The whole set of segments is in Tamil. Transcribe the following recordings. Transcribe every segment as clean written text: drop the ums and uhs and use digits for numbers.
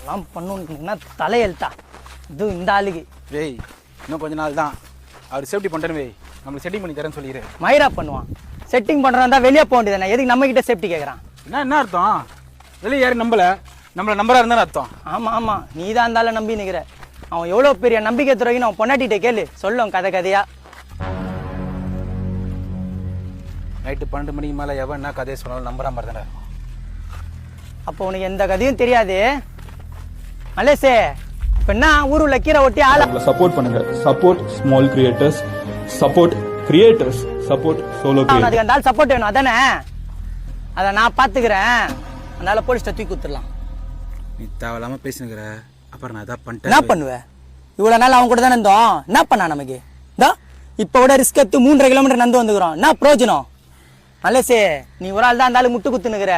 இதெல்லாம் பண்ணணுன்னா தலையெழுத்தா இது இந்த ஆளுக்கு. வேய் இன்னும் கொஞ்ச நாள் தான் அவர் சேஃப்டி பண்ணுறேன்னு வேய், நம்மளுக்கு செட்டிங் பண்ணி தரேன்னு சொல்லிடு. மயிரா பண்ணுவான். செட்டிங் பண்ணுறான் தான் வெளியே போக வேண்டியதானே, எதுக்கு நம்ம கிட்ட சேஃப்டி கேட்குறான்? என்ன அர்த்தம்? வெளியே யாரும் நம்மளை நம்பரா இருந்தாலும் அர்த்தம். ஆமாம், நீ தான் இருந்தாலும் நம்பி நிற்கிற. அவன் எவ்வளோ பெரிய நம்பிக்கை துறைன்னு அவன் பொண்டாட்டிகிட்ட கேளு, சொல்லும் கதையா. நைட்டு 12 மணிக்கு மேலே எவன் என்ன கதையை சொன்னாலும் நம்புற மாதிரி தானே இருக்கும். அப்போ உனக்கு எந்த கதையும் தெரியாது மலேசே. இப்போ என்ன ஊருள்ள கீரை ஒட்டி ஆள சப்போர்ட் பண்ணுங்க. Support small creators, support creators, support solo creators. அதுக்கு அந்த ஆள் சப்போர்ட் வேணும் அதானே? அதை நான் பார்த்துக்கிறேன். அதனால போலீஸ்ட்ட தூக்கி கொடுத்துடலாம். நீ தேவையில்லாமல் பேசினுக்கிற, அப்புறம் நான் எதாவது பண்ணிட்டேன். என்ன பண்ணுவேன்? இவ்வளோ நாள் அவன் கூட தானே இருந்தோம், என்ன பண்ணா நமக்கு? இதோ இப்போ விட ரிஸ்க் எடுத்து 3.5 கிலோமீட்டர் நடந்து வந்துக்கிறோம். என்ன பிரயோஜனம்? மலேசே, நீ ஒரு ஆள் தான் இருந்தாலும் முட்டு குத்துனுக்குற.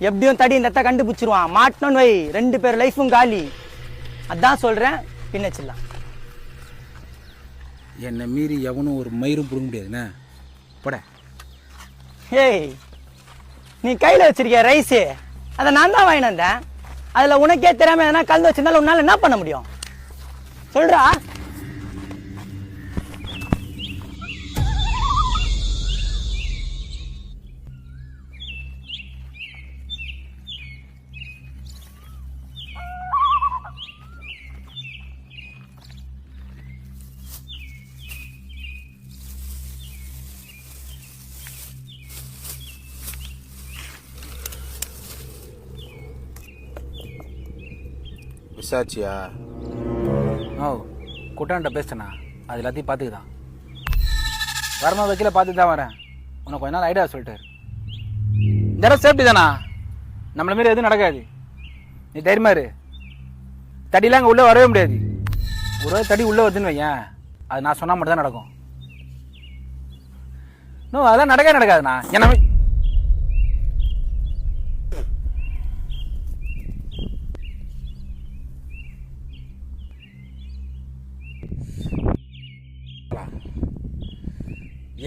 எப்படியும் தடி இந்த இடத்த கண்டுபிடிச்சிருவான். மாட்டணும்னு வை, 2 பேர் லைஃபும் காலி. அதான் சொல்கிறேன், பின்னச்சிடலாம். என்னை மீறி எவனும் ஒரு மயிரும் பிடுங்க முடியாதுண்ணே. போட. ஏய், நீ கையில் வச்சிருக்கிய ரைஸு, அதை நான் தான் வாங்கிட்டு வந்தேன். அதில் உனக்கே தெரியாமல் எதனா கலந்து வச்சிருந்தாலும் உன்னால் என்ன பண்ண முடியும் சொல்கிறா? விசாரிச்சியா? ஓ, குட்டான்ட்ட பேசிட்டேண்ணா, அது எல்லாத்தையும் பார்த்துக்குதான். வரும்போது வைக்கல பார்த்துட்டு தான் வரேன். உனக்கு கொஞ்ச நாள் ஐடியா சொல்லிட்டாரு. இந்த இடம் சேஃப்டி தானா, நம்மள மாரி எதுவும் நடக்காது. நீ தைரியமா இரு. தடியெல்லாம் அங்கே உள்ளே வரவே முடியாது. ஒரு தடி உள்ளே வருதுன்னு வையன், அது நான் சொன்னால் மட்டும் தான் நடக்கும். இன்னும் அதெல்லாம் நடக்காதுண்ணா. என்ன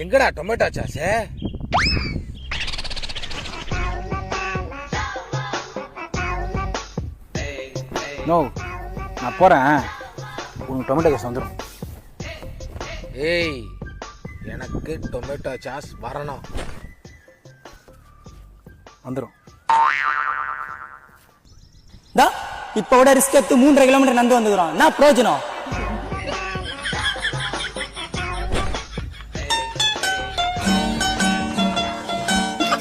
எங்கடா டொமேட்டோ சாஸு? நோ, நான் போறேன். உனக்கு டொமேட்டோ சாஸ் வந்துடும். ஏய், எனக்கு டொமேட்டோ சாஸ் வரணும். வந்துடும். இப்போ விட ரிஸ்க் எடுத்து 3.5 கிலோமீட்டர் நடந்து வந்துக்கிறோம். என்ன பிரயோஜனம்?